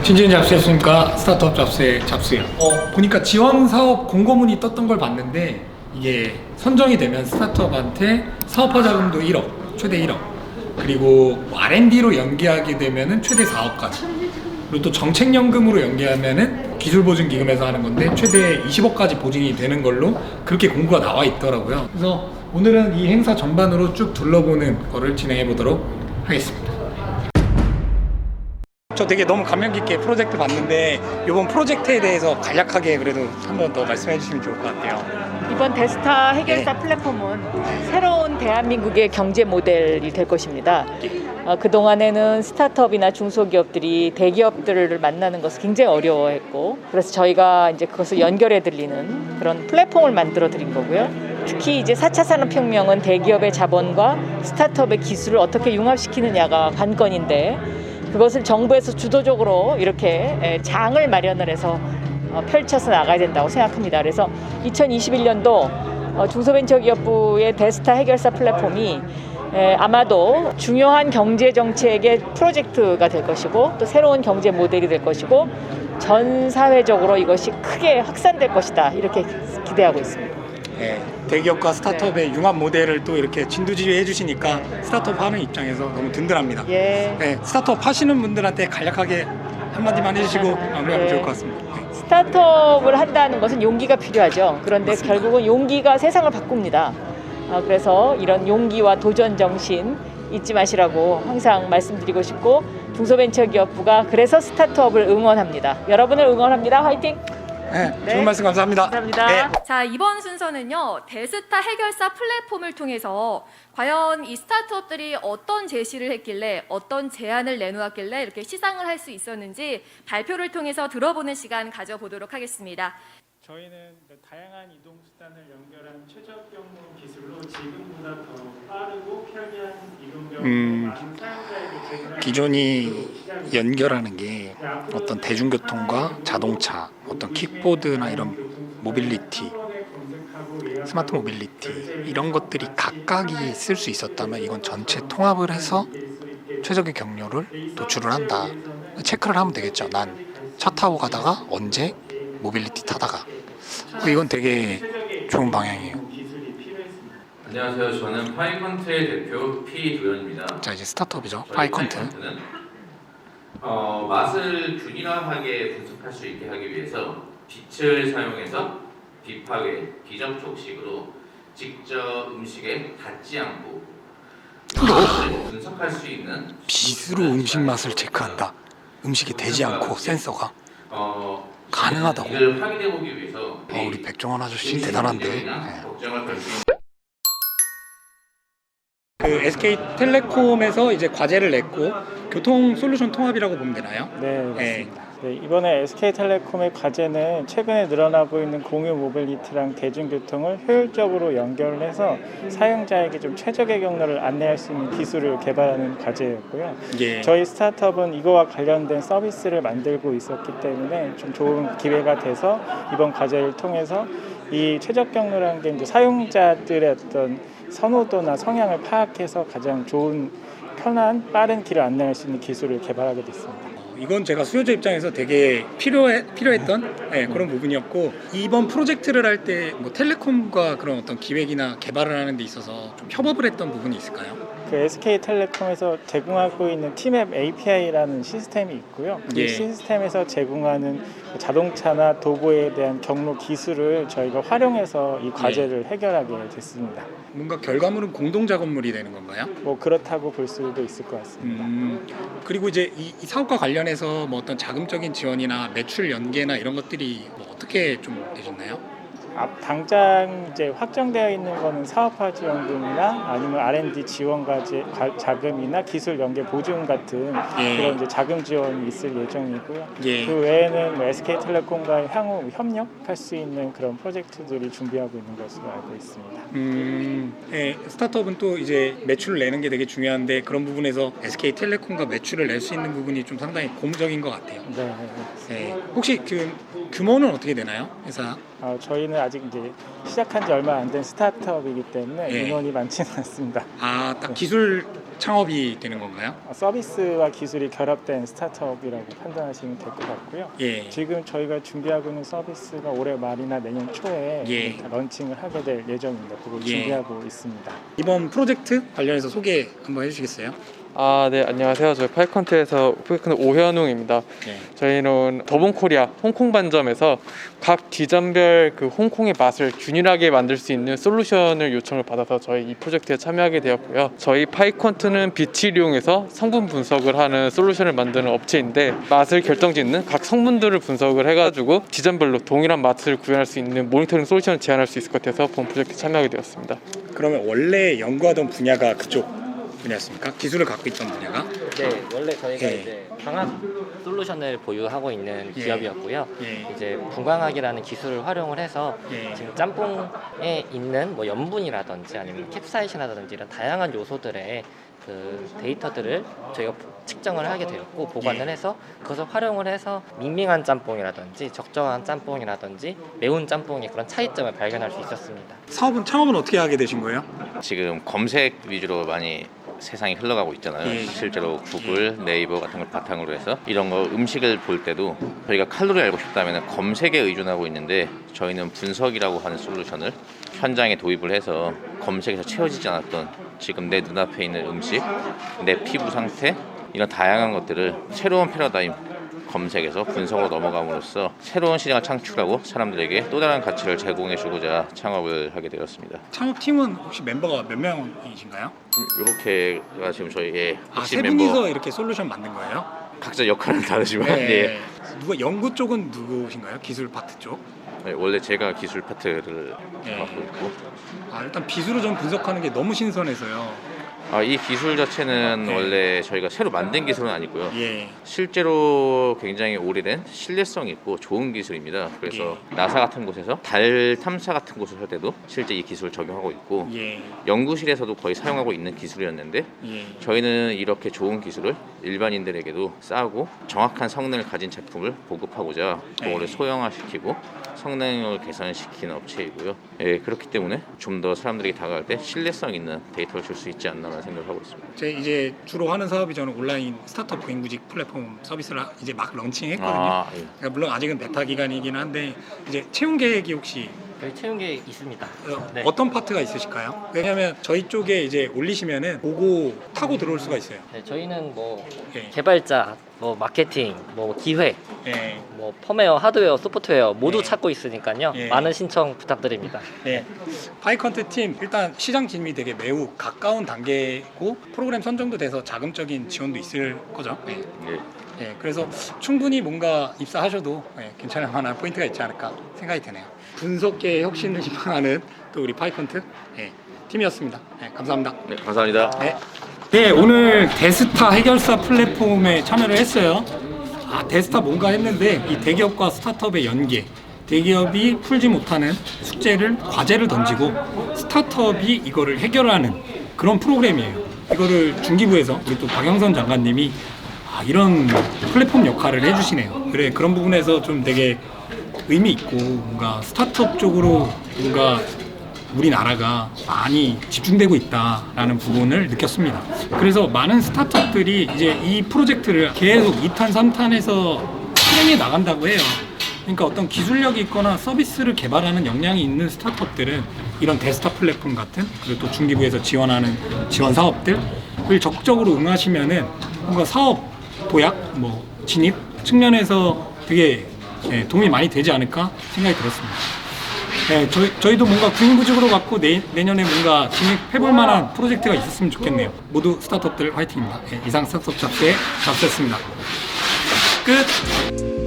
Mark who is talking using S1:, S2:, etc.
S1: 진진 잡스였으니까 스타트업 잡스의 잡스예요. 보니까 지원 사업 공고문이 떴던 걸 봤는데 이게 선정이 되면 스타트업한테 사업화 자금도 1억, 최대 1억. 그리고 R&D로 연계하게 되면은 최대 4억까지. 그리고 또 정책연금으로 연계하면은 기술보증기금에서 하는 건데 최대 20억까지 보증이 되는 걸로 그렇게 공고가 나와 있더라고요. 그래서 오늘은 이 행사 전반으로 쭉 둘러보는 거를 진행해 보도록 하겠습니다. 저 되게 너무 감명 깊게 프로젝트 봤는데 이번 프로젝트에 대해서 간략하게 그래도 한 번 더 말씀해 주시면 좋을 것 같아요.
S2: 이번 데스타 해결사
S1: 네.
S2: 플랫폼은 새로운 대한민국의 경제 모델이 될 것입니다. 그동안에는 스타트업이나 중소기업들이 대기업들을 만나는 것을 굉장히 어려워했고, 그래서 저희가 이제 그것을 연결해 드리는 그런 플랫폼을 만들어 드린 거고요. 특히 이제 4차 산업혁명은 대기업의 자본과 스타트업의 기술을 어떻게 융합시키느냐가 관건인데, 그것을 정부에서 주도적으로 이렇게 장을 마련을 해서 펼쳐서 나가야 된다고 생각합니다. 그래서 2021년도 중소벤처기업부의 데스타 해결사 플랫폼이 아마도 중요한 경제정책의 프로젝트가 될 것이고, 또 새로운 경제 모델이 될 것이고, 전 사회적으로 이것이 크게 확산될 것이다, 이렇게 기대하고 있습니다.
S1: 네, 대기업과 스타트업의 융합 모델을 또 이렇게 진두지휘해 주시니까 스타트업 하는 입장에서 너무 든든합니다.
S2: 예.
S1: 네, 스타트업 하시는 분들한테 간략하게 한마디만 해주시고 마무리하면
S2: 네.
S1: 좋을 것 같습니다. 네.
S2: 스타트업을 한다는 것은 용기가 필요하죠. 그런데
S1: 맞습니다.
S2: 결국은 용기가 세상을 바꿉니다. 그래서 이런 용기와 도전 정신 잊지 마시라고 항상 말씀드리고 싶고, 중소벤처기업부가 그래서 스타트업을 응원합니다. 여러분을 응원합니다. 화이팅!
S1: 네,
S2: 네.
S1: 좋은 말씀 감사합니다.
S2: 감사합니다.
S1: 네.
S3: 자, 이번 순서는요, 데스타 해결사 플랫폼을 통해서 과연 이 스타트업들이 어떤 제시를 했길래, 어떤 제안을 내놓았길래 이렇게 시상을 할 수 있었는지 발표를 통해서 들어보는 시간 가져보도록 하겠습니다.
S4: 저희는 다양한 이동 수단을 연결한 최적 경로 기술로 지금보다 더 빠르고 편리한 이동 경로를 많은 사용자에게 제공하는
S1: 기존이 연결하는 게 어떤 대중교통과 자동차, 어떤 킥보드나 이런 모빌리티, 스마트 모빌리티 이런 것들이 각각이 쓸 수 있었다면 이건 전체 통합을 해서 최적의 경로를 도출을 한다. 체크를 하면 되겠죠. 난 차 타고 가다가 언제 모빌리티 타다가. 이건 되게 좋은 방향이에요.
S5: 안녕하세요. 저는 파이컨트의 대표 피도현입니다.
S1: 자, 이제 스타트업이죠. 파이컨트.
S5: 파이컨트는 맛을 균일하게 분석할 수 있게 하기 위해서 빛을 사용해서 딥하게 비접촉식으로 직접 음식에 닿지 않고 맛을 분석할 수 있는
S1: 빛으로 음식 맛을 체크한다. 음식이 되지 않고 센서가 가능하다고.
S5: 이를 확인해 보기 위해서
S1: 우리 백종원 아저씨 대단한데. 네.
S5: 걱정을 덜 수 있는
S1: 그 SK텔레콤에서 이제 과제를 냈고 교통 솔루션 통합이라고 보면 되나요?
S4: 네, 맞습니다. 네, 이번에 SK텔레콤의 과제는 최근에 늘어나고 있는 공유 모빌리티랑 대중교통을 효율적으로 연결을 해서 사용자에게 좀 최적의 경로를 안내할 수 있는 기술을 개발하는 과제였고요.
S1: 예.
S4: 저희 스타트업은 이거와 관련된 서비스를 만들고 있었기 때문에 좀 좋은 기회가 돼서 이번 과제를 통해서 이 최적 경로라는 게 이제 사용자들의 어떤 선호도나 성향을 파악해서 가장 좋은 편한 빠른 길을 안내할 수 있는 기술을 개발하게 됐습니다.
S1: 이건 제가 수요자 입장에서 되게 필요했던 그런 부분이었고, 이번 프로젝트를 할 때 뭐 텔레콤과 그런 어떤 기획이나 개발을 하는 데 있어서 좀 협업을 했던 부분이 있을까요?
S4: 그 SK텔레콤에서 제공하고 있는 티맵 API라는 시스템이 있고요.
S1: 예.
S4: 이 시스템에서 제공하는 자동차나 도보에 대한 경로 기술을 저희가 활용해서 이 과제를 해결하게 됐습니다.
S1: 뭔가 결과물은 공동 작업물이 되는 건가요?
S4: 뭐 그렇다고 볼 수도 있을 것 같습니다.
S1: 그리고 이제 이 사업과 관련해서 뭐 어떤 자금적인 지원이나 매출 연계나 이런 것들이 뭐 어떻게 좀 되셨나요?
S4: 당장 이제 확정되어 있는 거는 사업화 지원금이나 아니면 R&D 지원 자금이나 기술 연계 보증 같은 그런 이제 자금 지원이 있을 예정이고요.
S1: 예.
S4: 그 외에는 뭐 SK텔레콤과 향후 협력할 수 있는 그런 프로젝트들이 준비하고 있는 것으로 알고 있습니다.
S1: 스타트업은 또 이제 매출을 내는 게 되게 중요한데 그런 부분에서 SK텔레콤과 매출을 낼 수 있는 부분이 좀 상당히 고무적인 것 같아요.
S4: 네.
S1: 혹시 그 규모는 어떻게 되나요? 회사?
S4: 저희는 아직 이제 시작한 지 얼마 안 된 스타트업이기 때문에
S1: 예.
S4: 인원이 많지는 않습니다.
S1: 딱 기술 창업이 되는 건가요?
S4: 서비스와 기술이 결합된 스타트업이라고 판단하시면 될 것 같고요.
S1: 예.
S4: 지금 저희가 준비하고 있는 서비스가 올해 말이나 내년 초에
S1: 예.
S4: 런칭을 하게 될 예정입니다. 그걸
S1: 예.
S4: 준비하고 있습니다.
S1: 이번 프로젝트 관련해서 소개 한번 해주시겠어요?
S6: 네, 안녕하세요. 저희 파이컨트에서 오현웅입니다.
S1: 네.
S6: 저희는 더본코리아 홍콩 반점에서 각 지점별 그 홍콩의 맛을 균일하게 만들 수 있는 솔루션을 요청을 받아서 저희 이 프로젝트에 참여하게 되었고요. 저희 파이컨트는 빛을 이용해서 성분 분석을 하는 솔루션을 만드는 업체인데 맛을 결정짓는 각 성분들을 분석을 해가지고 지점별로 동일한 맛을 구현할 수 있는 모니터링 솔루션을 제안할 수 있을 것 같아서 본 프로젝트에 참여하게 되었습니다.
S1: 그러면 원래 연구하던 분야가 그쪽 분야였습니까? 기술을 갖고 있던 분야가?
S7: 네, 원래 저희가
S1: 예.
S7: 이제 광학 솔루션을 보유하고 있는
S1: 예.
S7: 기업이었고요.
S1: 예.
S7: 이제 분광학이라는 기술을 활용을 해서
S1: 예.
S7: 지금 짬뽕에 있는 뭐 염분이라든지 아니면 캡사이신이라든지 이런 다양한 요소들의 그 데이터들을 저희가 측정을 하게 되었고 보관을
S1: 예.
S7: 해서 그것을 활용을 해서 밍밍한 짬뽕이라든지 적정한 짬뽕이라든지 매운 짬뽕의 그런 차이점을 발견할 수 있었습니다.
S1: 창업은 어떻게 하게 되신 거예요?
S5: 지금 검색 위주로 많이 세상이 흘러가고 있잖아요.
S1: 예.
S5: 실제로 구글, 네이버 같은 걸 바탕으로 해서 이런 거 음식을 볼 때도 저희가 칼로리 알고 싶다면 검색에 의존하고 있는데 저희는 분석이라고 하는 솔루션을 현장에 도입을 해서 검색에서 채워지지 않았던 지금 내 눈앞에 있는 음식, 내 피부 상태 이런 다양한 것들을 새로운 패러다임 검색에서 분석으로 넘어감으로써 새로운 시장을 창출하고 사람들에게 또 다른 가치를 제공해주고자 창업을 하게 되었습니다.
S1: 창업팀은 혹시 멤버가 몇 명이신가요?
S5: 이렇게가 지금 저희의
S1: 세
S5: 핵심 멤버
S1: 분이서 이렇게 솔루션 만든 거예요?
S5: 각자 역할은 다르지만 예.
S1: 누가 연구 쪽은 누구신가요? 기술 파트 쪽?
S5: 네, 원래 제가 기술 파트를
S1: 예.
S5: 맡고 있고
S1: 일단 비수로 좀 분석하는 게 너무 신선해서요.
S5: 이 기술 자체는
S1: 네.
S5: 원래 저희가 새로 만든 기술은 아니고요.
S1: 예.
S5: 실제로 굉장히 오래된 신뢰성 있고 좋은 기술입니다. 그래서 나사 같은 곳에서 달 탐사 같은 곳을 할 때도 실제 이 기술을 적용하고 있고
S1: 예.
S5: 연구실에서도 거의 사용하고 있는 기술이었는데
S1: 예.
S5: 저희는 이렇게 좋은 기술을 일반인들에게도 싸고 정확한 성능을 가진 제품을 보급하고자 그거를 소형화시키고 성능을 개선시키는 업체이고요. 예, 그렇기 때문에 좀 더 사람들에게 다가갈 때 신뢰성 있는 데이터를 줄 수 있지 않나라는 생각을 하고 있습니다.
S1: 제 이제 주로 하는 사업이 저는 온라인 스타트업 고인구직 플랫폼 서비스를 이제 막 런칭했거든요.
S5: 예.
S1: 그러니까 물론 아직은 베타 기간이긴 한데 이제 채용 계획이 혹시
S7: 저희 채용 계획 있습니다. 네.
S1: 어떤 파트가 있으실까요? 왜냐하면 저희 쪽에 이제 올리시면은 보고 타고 들어올 수가 있어요.
S7: 네, 저희는 뭐
S1: 예.
S7: 개발자, 뭐 마케팅, 뭐 기획,
S1: 예.
S7: 뭐 펌웨어, 하드웨어, 소프트웨어 모두
S1: 예.
S7: 찾고 있으니까요.
S1: 예.
S7: 많은 신청 부탁드립니다.
S1: 네. 파이컨트 팀 일단 시장 진입이 되게 매우 가까운 단계고 프로그램 선정도 돼서 자금적인 지원도 있을 거죠. 네.
S5: 예.
S1: 네, 그래서 충분히 뭔가 입사하셔도 괜찮을 만한 포인트가 있지 않을까 생각이 드네요. 분석계의 혁신을 희망하는 또 우리 파이컨트 팀이었습니다. 네, 감사합니다.
S5: 네, 감사합니다.
S1: 네, 오늘 데스타 해결사 플랫폼에 참여를 했어요. 데스타 뭔가 했는데 이 대기업과 스타트업의 연계, 대기업이 풀지 못하는 과제를 던지고 스타트업이 이거를 해결하는 그런 프로그램이에요. 이거를 중기부에서 우리 또 박영선 장관님이 이런 플랫폼 역할을 해주시네요. 그래, 그런 부분에서 좀 되게 의미 있고 뭔가 스타트업 쪽으로 뭔가 우리나라가 많이 집중되고 있다라는 부분을 느꼈습니다. 그래서 많은 스타트업들이 이제 이 프로젝트를 계속 2탄, 3탄에서 실행해 나간다고 해요. 그러니까 어떤 기술력이 있거나 서비스를 개발하는 역량이 있는 스타트업들은 이런 데스타 플랫폼 같은 그리고 또 중기부에서 지원하는 지원 사업들을 적극적으로 응하시면은 뭔가 사업 도약, 진입 측면에서 되게 도움이 많이 되지 않을까 생각이 들었습니다. 저희도 뭔가 구인구직으로 갖고 내년에 뭔가 진입해볼 만한 프로젝트가 있었으면 좋겠네요. 모두 스타트업들 화이팅입니다. 이상 스타트업 잡스의 잡스였습니다. 끝!